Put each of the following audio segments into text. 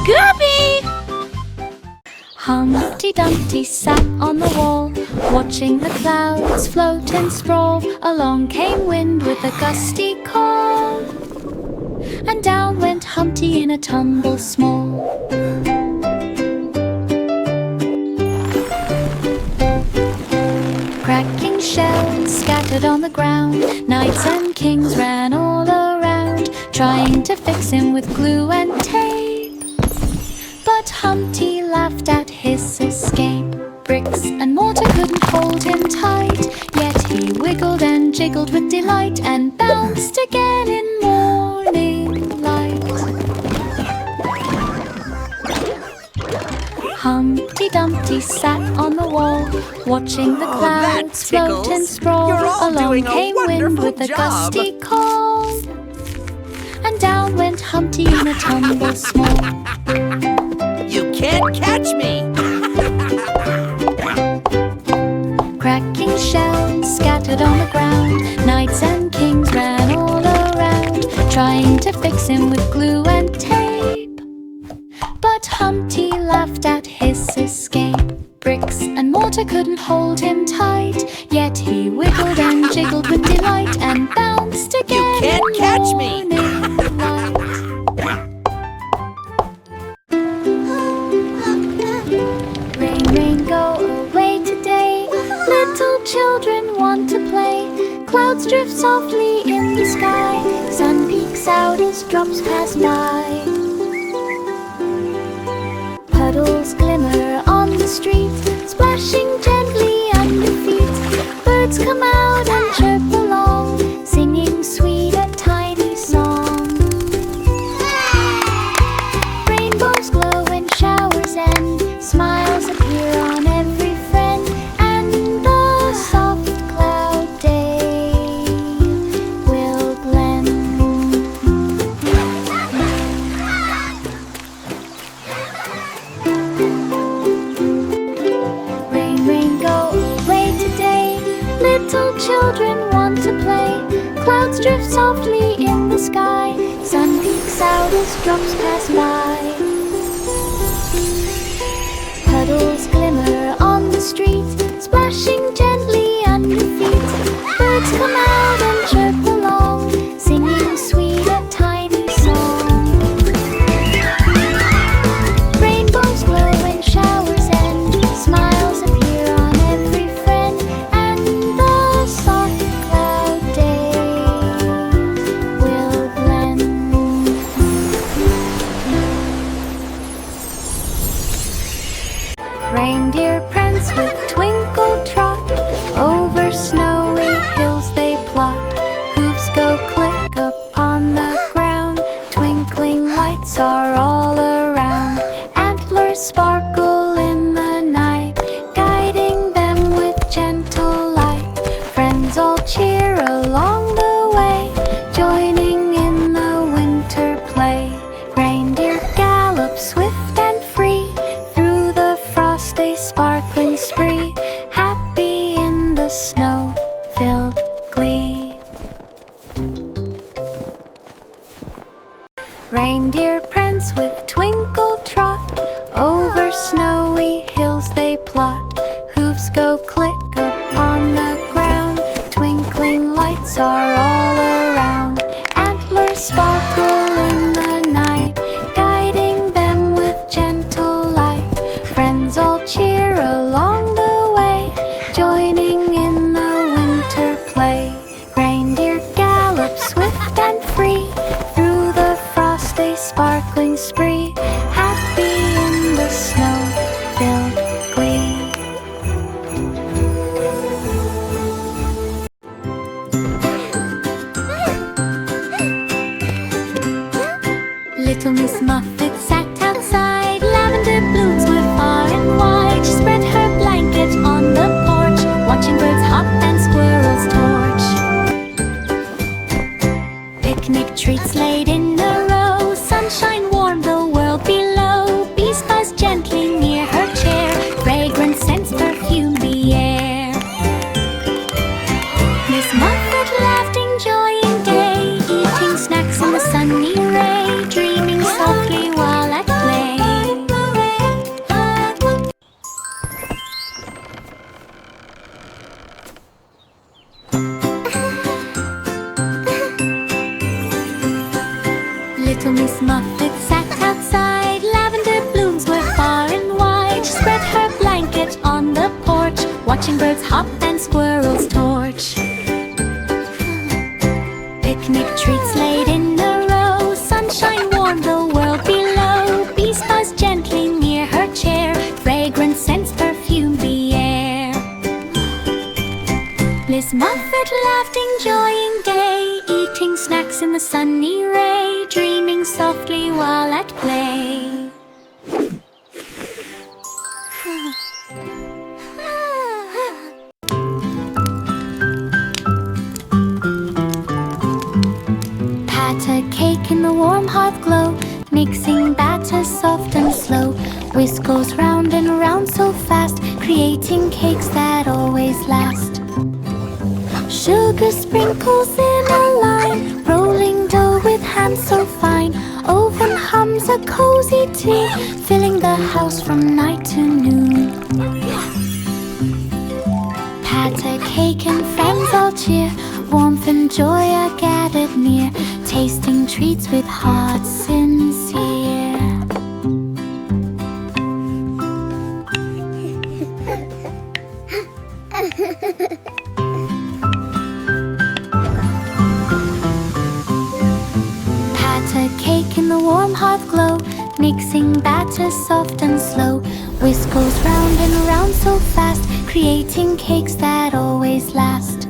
Scooby! Humpty Dumpty sat on the wall, watching the clouds float and sprawl. Along came wind with a gusty call, and down went Humpty in a tumble small. Cracking shells scattered on the ground, knights and kings ran all around, trying to fix him with glue and tape. But Humpty laughed at his escape. Bricks and mortar couldn't hold him tight, yet he wiggled and jiggled with delight, and bounced again in morning light. Humpty Dumpty sat on the wall, watching the clouds float and sprawl. Along came wind with a gusty call, and down went Humpty in a tumble small. You can't catch me! Cracking shells scattered on the ground, knights and kings ran all around, trying to fix him with glue and tape. But Humpty laughed at his escape. Bricks and mortar couldn't hold him tight, yet he wiggled and jiggled with delight, and bounced again. You can't catch me! Rain, rain, go away today. Little children want to play. Clouds drift softly in the sky. Sun peeks out as drops pass by. Puddles glimmer on the street, splashing gently under feet. Birds come out and chirp along, singing sweet a tiny song. Rainbows glow when showers end, smiles appear on every friend, and the soft cloud day will blend. Rain, rain, go away today. Little children want to play. Clouds drift softly in the sky. Sun peeks out as drops pass by. Puddles glimmer on the street, splashing gently under feet. Birds come out and chirp along, singing sweet a tiny song. Rainbows glow when showers end, smiles appear on every friend, and the soft cloud day will blend. Reindeer prance with twinkle trot, over snowy hills they plot. Hooves go click upon the ground, twinkling lights are all around. Antlers sparkle in the night, guiding them with gentle light. Friends all cheer along the way, joining in the winter play. Reindeer gallop swift and free, through the frosty sparkling spree, happy in the snow-filled glee. Reindeer prance with twinkle trot, over snowy hills they plot. Hooves go click upon the ground, twinkling lights are all around. Antlers sparkle in the night, guiding them with gentle light. Friends all cheer along the way, joining in the winter play. Reindeer gallop swift and free, through the frosty sparkling spree, happy in the snow-filled glee. Little Miss Muffet sat outside, lavender blooms were far and wide. She spread her blanket on the porch, watching birds hop and squirrels torch. Picnic treats laid in a row, sunshine warmed the world below. Bees buzzed gently near her chair, fragrant scents perfumed the air. Miss Muffet laughed, enjoying day, eating snacks in the sunny ray, dreaming softly while at play. Little Miss Muffet sat outside. Lavender blooms were far and wide. She spread her blanket on the porch, watching birds hop and squirrels torch. Picnic treats laid in a row, sunshine warmed the world below. Bees buzzed gently near her chair, fragrant scents perfumed the air. Miss Muffet laughed, enjoying day, eating snacks in the sunny ray, dreaming softly while at play. Pat a cake in the warm hearth glow, mixing batter soft and slow. Whisk goes round and round so fast, creating cakes that always last. Sugar sprinkles in a line, rolling dough with hands so fine. Oven hums a cozy tune, filling the house from night to noon. Pat a cake and friends all cheer, warmth and joy are gathered near, tasting treats with hearts sincere. Pat a cake in the warm hearth glow, mixing batter soft and slow. Whisk goes round and round so fast, creating cakes that always last.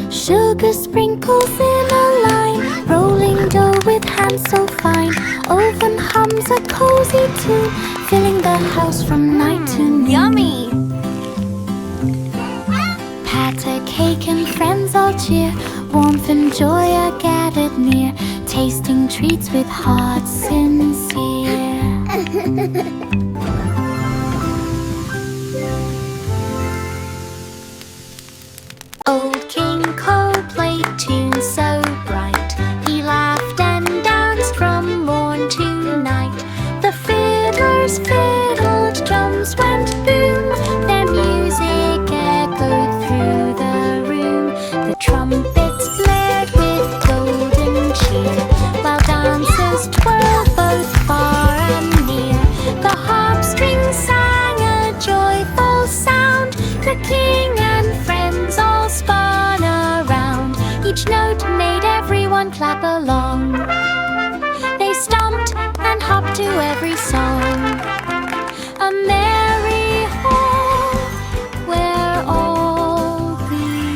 Sugar sprinkles in a line, rolling dough with hands so fine. Oven hums a cozy tune, filling the house from night to noon. Yummy! Pat a cake and friends all cheer, warmth and joy are gathered near, tasting treats with hearts sincere. Old King Cole played tunes so bright, he laughed and danced from morn to night. The fiddlers fiddled, drums went boom, their music echoed through the room. The trumpets blared with golden cheer, while dancers twirled both far and near. The harp strings sang a joyful sound, the king and friends all spun around. Each note made everyone clap along. They stomped and hopped to every song. A merry home where all belong.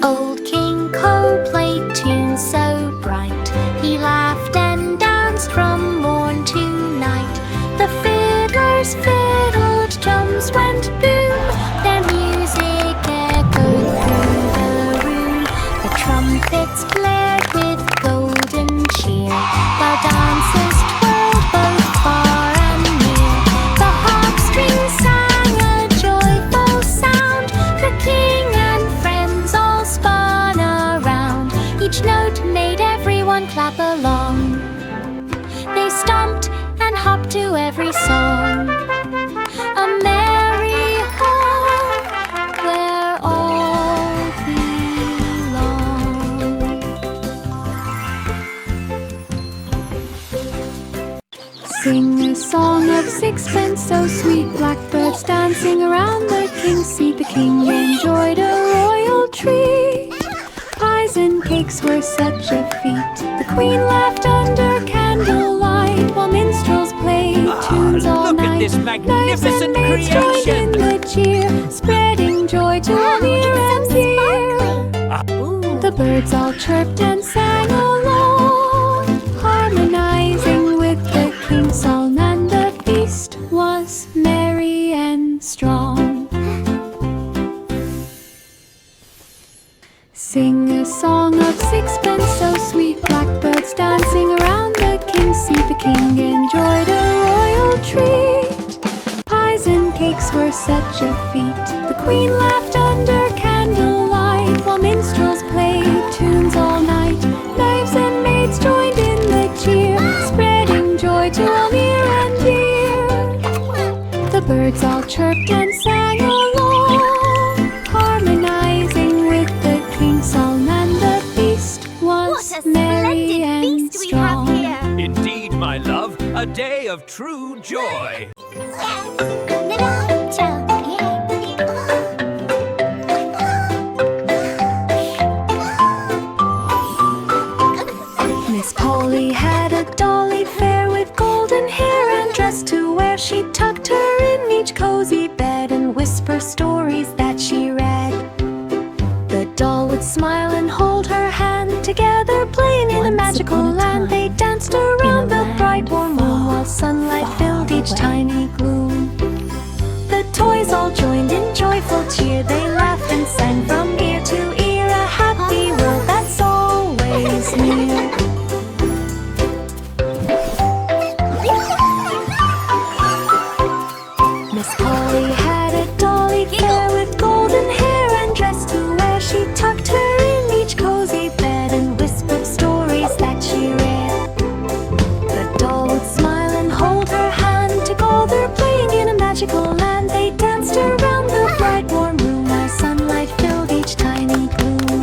Old King Cole played tunes so bright, he laughed and danced from morn to night. The fiddlers fiddled, drums went boom, their music echoed through the room. The trumpets blared with golden cheer, while dancers twirled both far and near. The harp strings sang a joyful sound, the king and friends all spun around. Each note made everyone clap along. They stomped and hopped to every song. A merry home where all belong. Sing a song of sixpence so sweet, blackbirds dancing around the king's seat. The king enjoyed a royal treat, pies and cakes were such a feat. The queen laughed under candlelight, while minstrels played tunes all look night. at this magnificent Knights and maids creation. joined in the cheer, spreading joy to all near and dear. The birds all chirped and sang along, harmonizing with the king's song, and the feast was merry and strong. Sing a song of sixpence so sweet, blackbirds dancing around the king's seat. The king enjoyed a royal treat, pies and cakes were such a feat. The queen laughed under candlelight, while minstrels played tunes all night. Knives and maids joined in the cheer, spreading joy to all near and dear. The birds all chirped and sang along, A day of true joy. Miss Polly had a dolly fair with golden hair and dress to wear. She tucked her in each cozy bed and whisper stories that she read. The doll would smile and hold her hand, together playing in a magical land. They danced around the bright warm room while sunlight filled each tiny gloom. The toys all joined in joyful cheer. They laughed and sang from ear to ear, a happy world that's always near. Miss Polly had a dolly fair with golden hair and dress to wear. She tucked her in each cozy bed and whispered stories that she read. The doll would smile and hold her hand, together playing in a magical land. They danced around the bright warm room while sunlight filled each tiny gloom.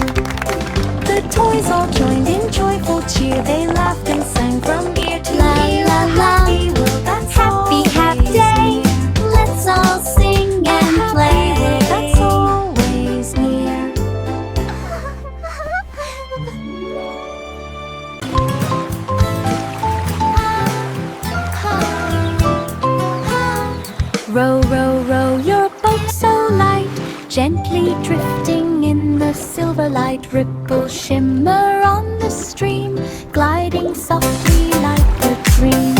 The toys all joined in joyful cheer. They laughed and sang from ear to ear, a happy world that's Happy, happy day. Let's all sing and play. that's always near. Row, row, row your boat so light, gently drifting in the silver light. Ripples shimmer on the stream, gliding softly like a dream.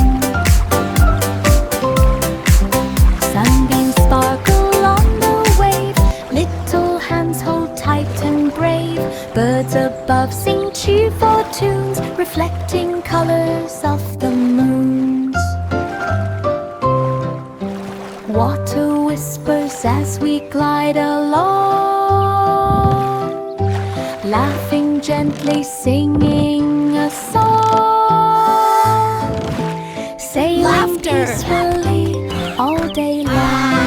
Sunbeams sparkle on the wave, little hands hold tight and brave. Birds above sing cheerful tunes, reflecting colors of the moons. Water whispers as we glide along, laughing gently, singing a song. Sailing Laughter. peacefully all day long.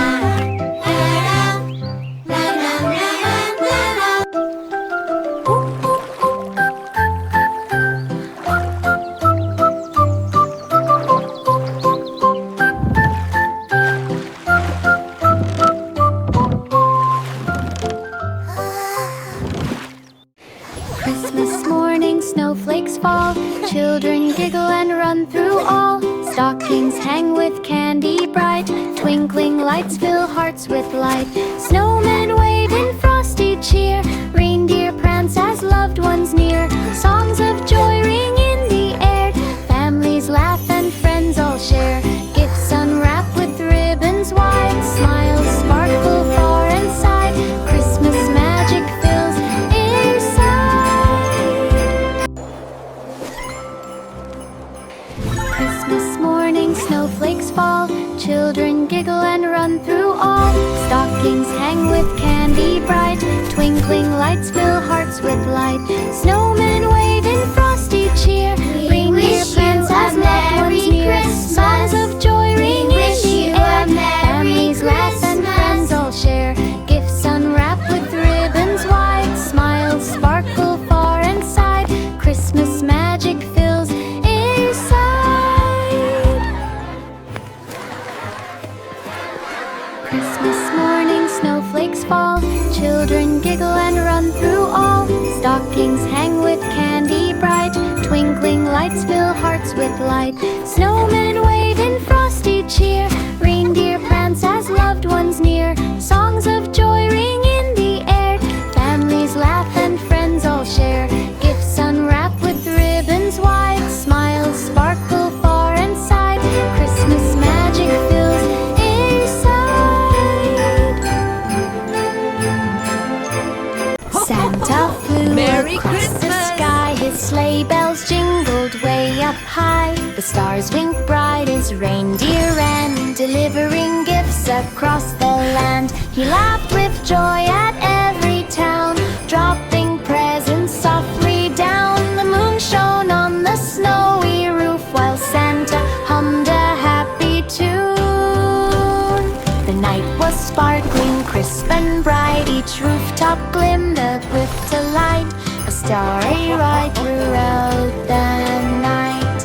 Christmas morning, snowflakes fall, children giggle and run through all. Stockings hang with candy bright, twinkling lights fill hearts with light. Snowmen wave in frosty cheer, reindeer prance as loved ones near. Songs of joy ring in the air, families laugh and friends all share. Gifts unwrap with ribbons wide, smiles sparkle far and side. Christmas magic fills air sight. Christmas morning, snowflakes fall, children giggle and run through all. Stockings hang with candy bright, twinkling lights fill hearts with light. Snowmen wave in frosty cheer, reindeer prance as loved ones near. Songs of joy ring in the air, families laugh and friends all share. Gifts unwrap with ribbons wide, smiles sparkle far and side. Christmas magic fills air sight. Christmas morning, snowflakes fall, children giggle and run through all. Stockings hang with candy bright, twinkling lights fill hearts with light. Snowmen wave in frosty cheer, reindeer prance as loved ones near. Songs of joy ring in the air, families laugh and friends all share. Gifts unwrap with ribbons wide, smiles sparkle far and side. Christmas magic fills air sight. Santa flew Merry across the Christmas. sky, his sleigh bells jingled way up high. The stars winked bright as reindeer ran, delivering gifts across the land. He laughed with joy at every town, dropping presents softly down. The moon shone on the snowy roof while Santa hummed a happy tune. The night was sparkling crisp and bright, each rooftop glimmered with delight. A starry ride throughout the night.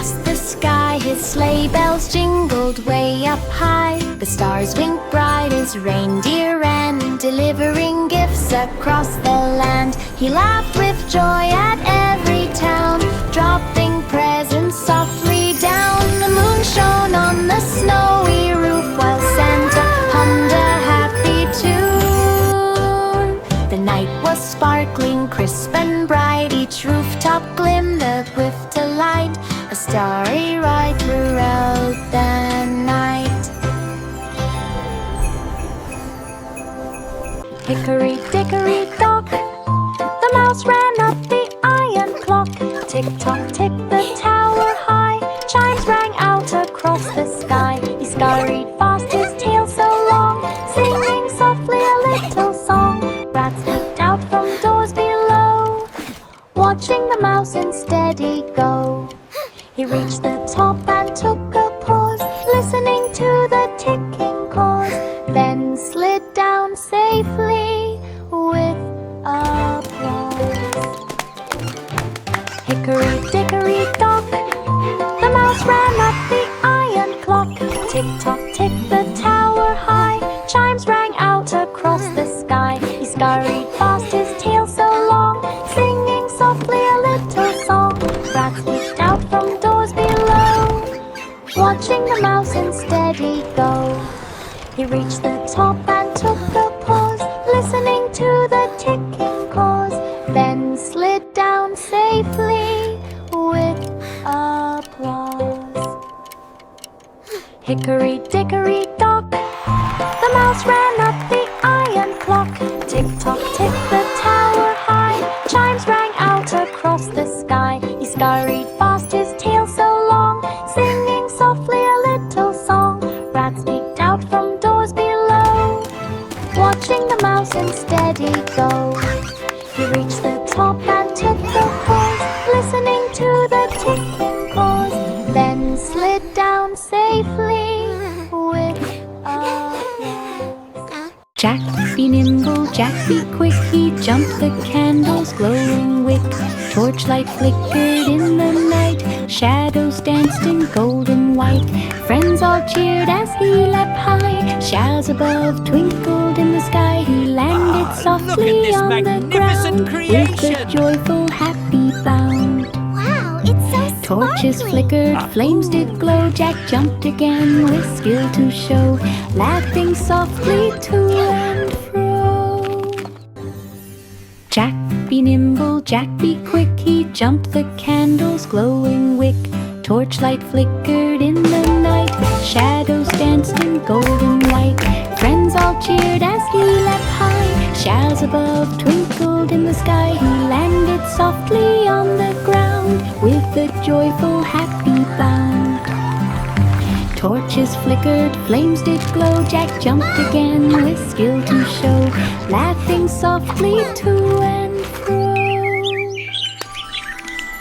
across the sky. His sleigh bells jingled way up high. The stars winked bright as reindeer ran, delivering gifts across the land. He laughed with joy at every town, dropping presents softly down. The moon shone on the snowy roof while Santa hummed a happy tune. The night was sparkling, crisp and bright. Each rooftop glimmered with delight, a starry ride throughout the night. Hickory dickory dock, the mouse ran up the iron clock. Tick-tock, tick, the tower high, chimes rang out across the sky. He scurried fast, his tail so long, singing softly a little song. Rats peeped out from doors below, watching the mouse unsteady go. He reached the top and took a pause, listening to the ticking cause, then slid down safely with applause. Hickory dickory dock, the mouse ran up the iron clock. Tick-tock, tick, the tower high, chimes rang out across the sky. He scurried fast, his tail so long, singing softly a little song. Rats peeped out from doors below, watching the mouse unsteady go. He reached the top and took a pause, listening to the ticking cause, then slid down safely with applause. Hickory dickory dock, the mouse ran up the iron clock. Tick-tock, tick, the tower high, chimes rang out across the sky. He scurried fast, his tail so long, singing softly a little song. Rats peeked out from doors below, watching the mouse unsteady go. He reached the top and took a pause, listening to the ticking cause, then slid down safely with applause. Jack be nimble, Jack be quick, he jumped the candle's glowing wick. Torchlight flickered in the night, shadows danced in golden white. Friends all cheered as he leapt high, showers above twinkled in the sky. He landed softly on the ground with a joyful happy bound. Wow, it's so Torches flickered, flames did glow. Jack jumped again with skill to show, laughing softly to and fro. Jack be nimble, Jack be quick, he jumped the candle's glowing wick. Torchlight flickered in the night, shadows danced in golden white. Friends all cheered as he leapt high, showers above twinkled in the sky. He landed softly on the ground with a joyful happy bound. Torches flickered, flames did glow. Jack jumped again with skill to show, laughing softly to and fro.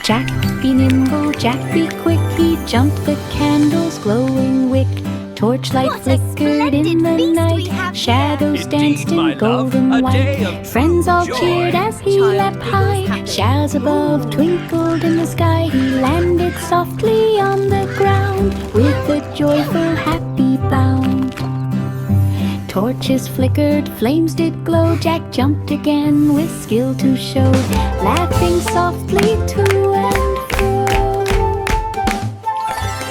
Jack be nimble, Jack be quick, he jumped the candle's glowing wick. Torchlight flickered in the night, shadows danced in golden white. Friends all cheered as he leapt high, showers above twinkled in the sky. He landed softly on the ground with a joyful happy bound. Torches flickered, flames did glow. Jack jumped again with skill to show, laughing softly to and fro.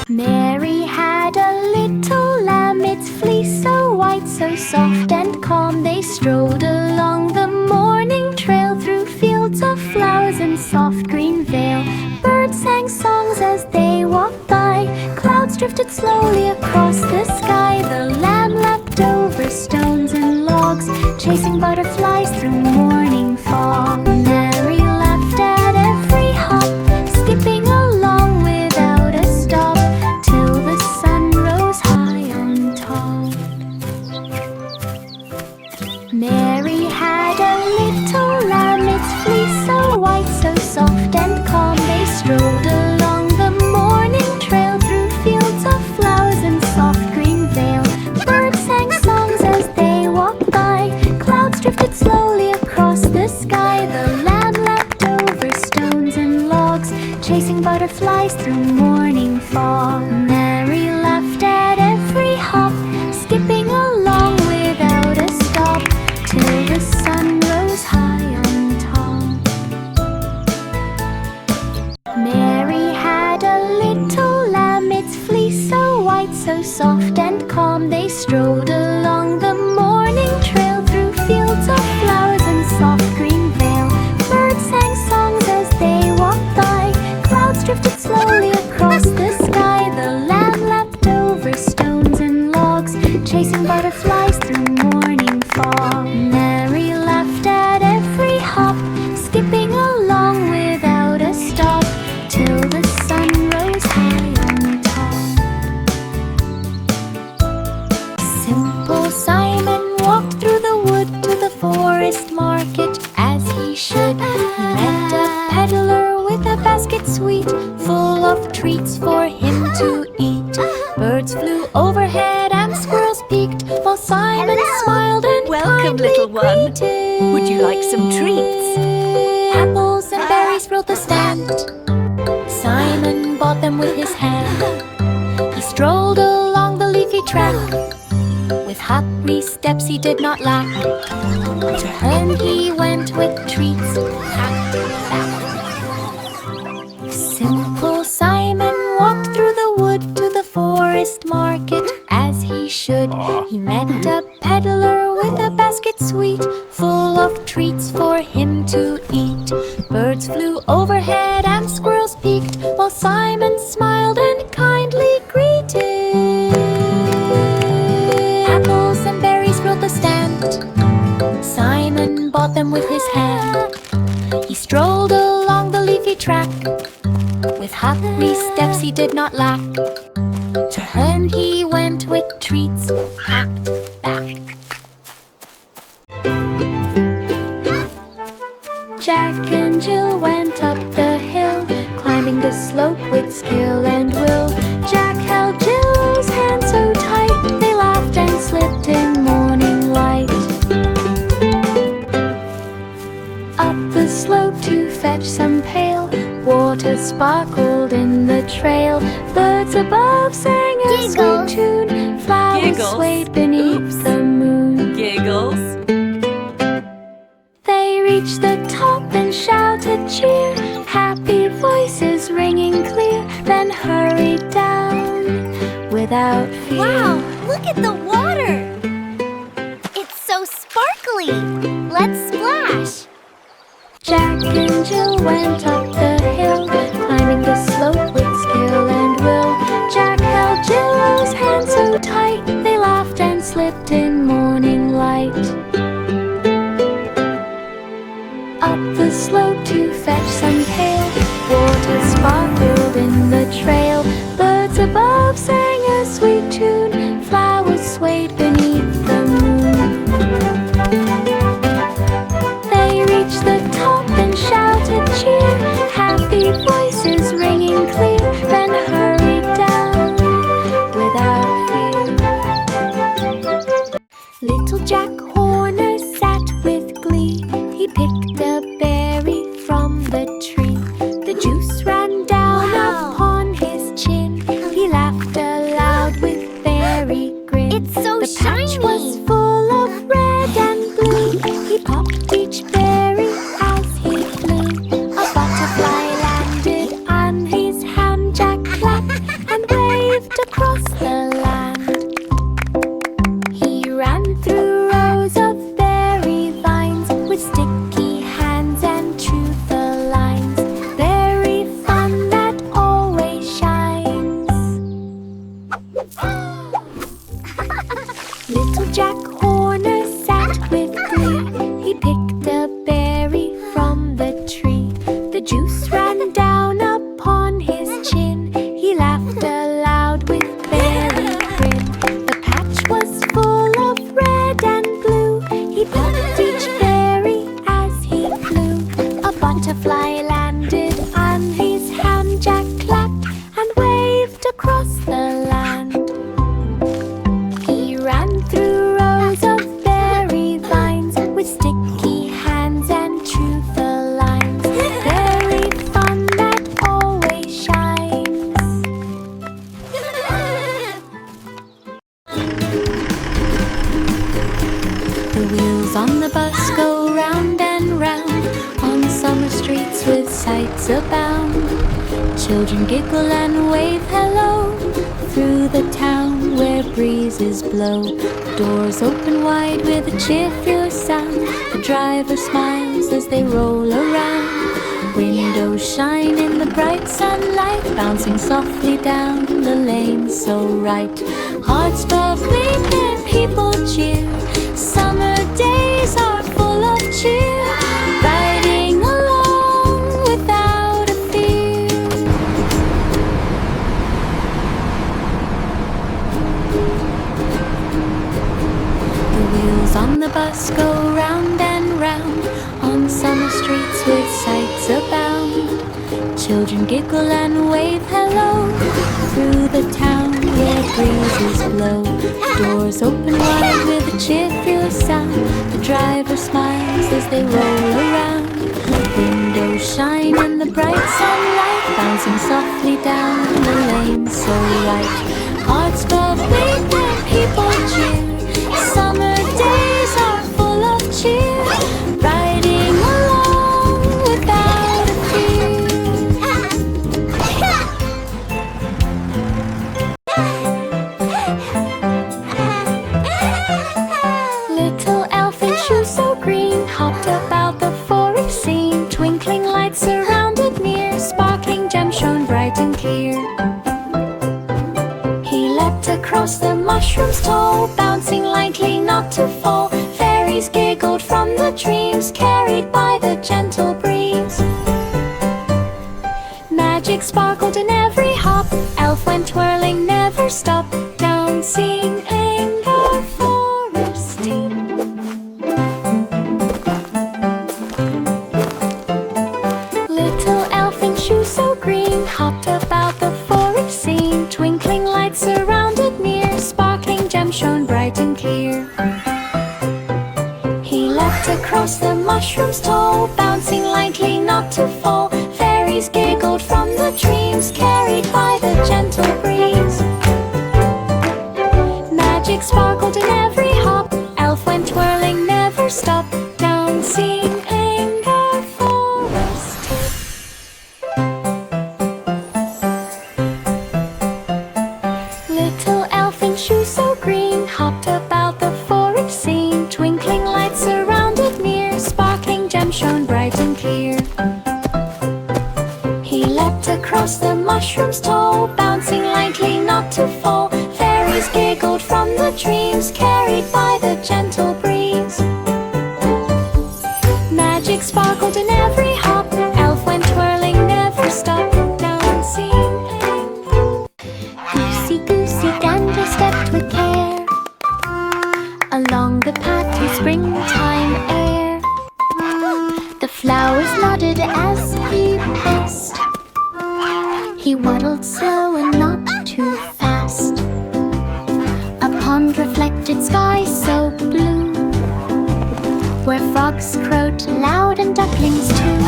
Mary had a little lamb, its fleece so white, so soft and calm. They strolled along the morning trail through fields of flowers and soft green vale. Birds sang songs as they walked by, clouds drifted slowly across the sky. The lamb leapt over stones and logs, chasing butterflies through morning fog. Mary laughed at every hop, skipping along without a stop, till the sun rose high on top. Mary had a little lamb, its fleece so white, so soft and calm. They strolled along the morning trail through fields of flowers and soft green vale. so soft and calm, they strolled along the morning trail through fields of flowers and soft green vale. Birds sang songs as they walked by, clouds drifted slowly across the sky. The lamb leapt over stones and logs, chasing butterflies through morning fog. Mary laughed at every hop, skipping along without a stop, till the sun rose high on top. Simple Simon walked through the wood to the forest market as he should. He met a peddler with a basket sweet, full of treats for him to eat. Birds flew overhead and squirrels peeked, while Simon smiled and Welcome, kindly little one. greeted. Would you like some treats? Apples and berries filled the stand. Simon bought them with his hand. He strolled along the leafy track, with happy steps he did not lack. To home he went with treats packed back. Simple Simon walked through the wood to the forest market as he should. He met a peddler with a basket sweet, full of treats for him to eat. Birds flew overhead and squirrels peeked, while Simon smiled and kindly greeted. Apples and berries filled the stand. Simon bought them with his hand. He strolled along the leafy track, with happy steps he did not lack. To home he went with treats packed back. Jack and Jill went up the hill, climbing the slope with skill and will. Jack held Jill's hand so tight, they laughed and slipped in morning light. Up the slope to fetch some pail, water sparkled in the trail. Birds above sang a Giggles. sweet tune, flowers Giggles. swayed beneath Oops. the moon. Giggles. They reached the top and shouted cheer, happy voices ringing clear, then hurried down without fear. Wow, look at the water! It's so sparkly! Let's splash! Jack and Jill went up the hill, climbing the slope with skill and will. Jack held Jill's hand so tight, they laughed and slipped in morning light. Up the slope to fetch some pail, water sparkled in the trail. Birds above sang a sweet tune, flowers swayed beneath the moon. They reached the top and shouted cheer, happy voices ringing clear, then hurried down without fear. Little Jack Horner sat with glee. He picked a berry from the tree. The juice ran down upon his chin. He laughed aloud with berry grin. It's so The patch shiny. was full of red and blue. He popped each berry as he flew. A butterfly landed on his hand. Jack clapped and waved across the land. He ran through rows of berry vines with sticky hands and true the lines. Berry fun that always shines. Little Jack Horner sat with glee. He picked a berry from the tree. The juice ran down upon his chin. He laughed aloud with berry grin. The patch was full of red and blue. He popped each berry as he flew. A butterfly landed on his hand. Jack clapped and waved across the land. He ran through rows of berry vines with sticky hands and true the lines. Berry fun that always shines. The wheels on the bus go round and round on summer streets with sights abound. Children giggle and wave hello through the town. breezes blow. Doors open wide with a cheerful sound. The driver smiles as they roll around. Windows shine in the bright sunlight, bouncing softly down the lane so right. Hearts beat and people cheer. Summer days are full of cheer. Riding along without a fear. The wheels on the bus go round and round on summer streets with sights abound. Children giggle and wave hello through the town where breezes blow. Doors open wide with a cheerful sound. The driver smiles as they roll around. Windows shine in the bright sunlight, bouncing softly down the lane so right. Hearts beat and people cheer. Summer days are full of cheer. Riding along without a fear. Little elf in shoes so green hopped about the forest scene. Twinkling lights surrounded near, sparkling gems shone bright and clear. He leapt across the mushrooms tall, bouncing lightly not to fall. Fairies giggled from the dreams, carried by the gentle breeze. Magic sparkled in every hop. Elf went twirling, never stopped, dancing in the forest steam. Little elf in shoes so green hopped about the forest scene. Twinkling lights surrounded near, sparkling gems shone bright and clear. He leapt across the mushrooms tall, bouncing lightly not to fall. Fairies giggled from the dreams, carried by the gentle breeze. Magic sparkled in every hop. Elf went twirling, never stopped, dancing in the forest. Little elf in shoes so green hopped about the forest scene. Twinkling lights surrounded near, sparkling gems shone bright and clear. He leapt across the mushrooms tall, bouncing lightly not to fall. Fairies giggled from the dreams, carried by the gentle breeze. Magic sparkled in every hop. Elf went twirling, never stopped, dancing. Goosey, goosey, gander stepped with care along the path to springtime air. The flowers nodded as he passed. He waddled slow and not too fast. A pond reflected sky so blue, where frogs crowed loud and ducklings too.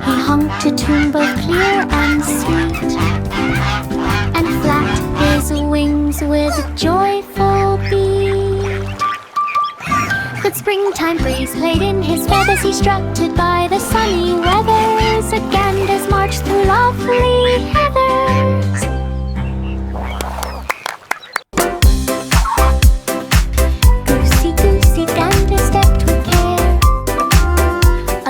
He honked a tune both clear and sweet, and flapped his wings with a joyful beat. The springtime breeze played in his feathers. He strutted by the sunny weathers. A ganders marched through lovely heathers. Goosey, goosey, gander stepped with care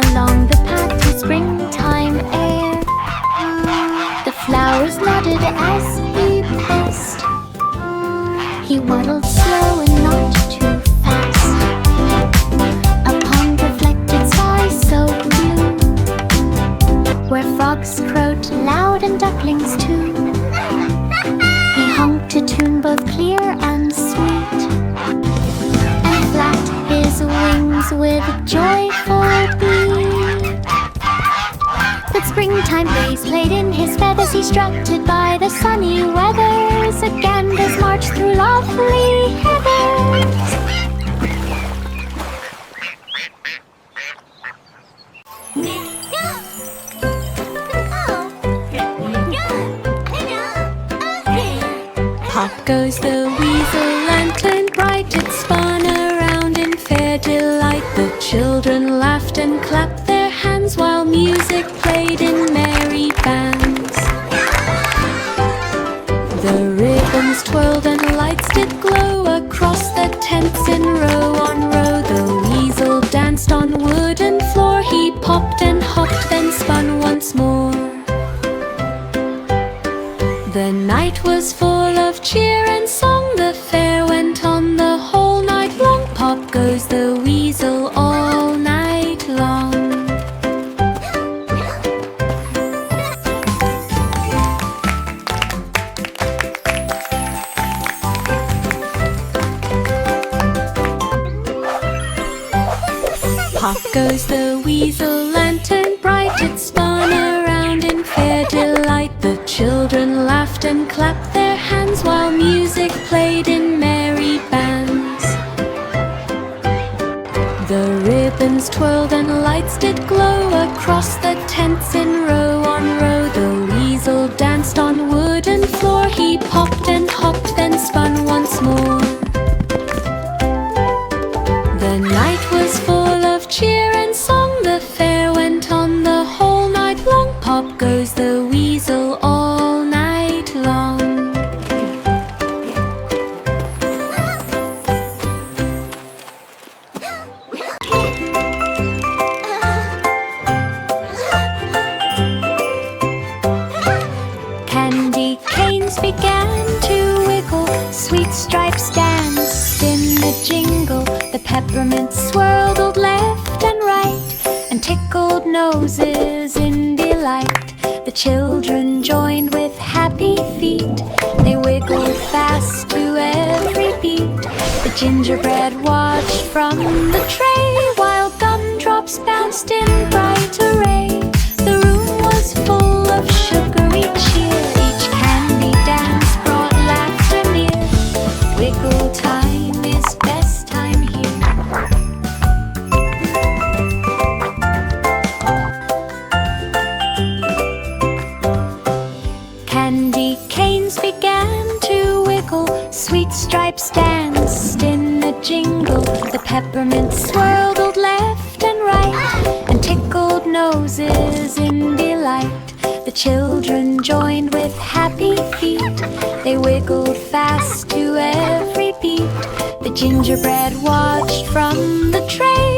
along the path to springtime air. The flowers nodded as he passed. He waddled slow and not too fast. A pond reflected sky so blue, where frogs crowed loud and ducklings too. He honked a tune both clear and sweet, and flapped his wings with a joyful beat. The springtime breeze played in his feathers. He strutted by the sunny weathers. A ganders marched through lovely heathers. Pop goes the weasel lantern bright. It spun around in fair delight. The children laughed and clapped their hands while music played in merry bands. The ribbons ribbons twirled and lights did glow across the tents in row on row. The weasel danced on wooden floor. He popped and hopped, then spun once more. The night was full of cheer and song. The fair went on the whole night long. Pop goes the weasel all night long. Pop goes the weasel, lantern bright. It spun around in fair delight. The children laughed and clapped their hands while music played in merry bands. The ribbons twirled and lights did glow across the tents in row on row. The weasel danced on wooden floor. He popped and hopped, then spun once more. The night was full of cheer and song. The fair went on the whole night long. Pop goes the weasel all night long. Candy canes began to wiggle. Sweet stripes danced in the jingle. The peppermint swirled left and right and tickled noses in delight. The children joined with happy feet. They wiggled fast to every beat. The gingerbread watched from the tray while gumdrops bounced in bright array. The room was full of sugary cheer. Each candy dance brought laughter near. Wiggle time is best time here. Candy canes began to wiggle. Sweet stripes danced in the jingle. The peppermint swirled left and right and tickled noses in delight. The children joined with happy feet. They wiggled fast to every beat. The gingerbread watched from the tray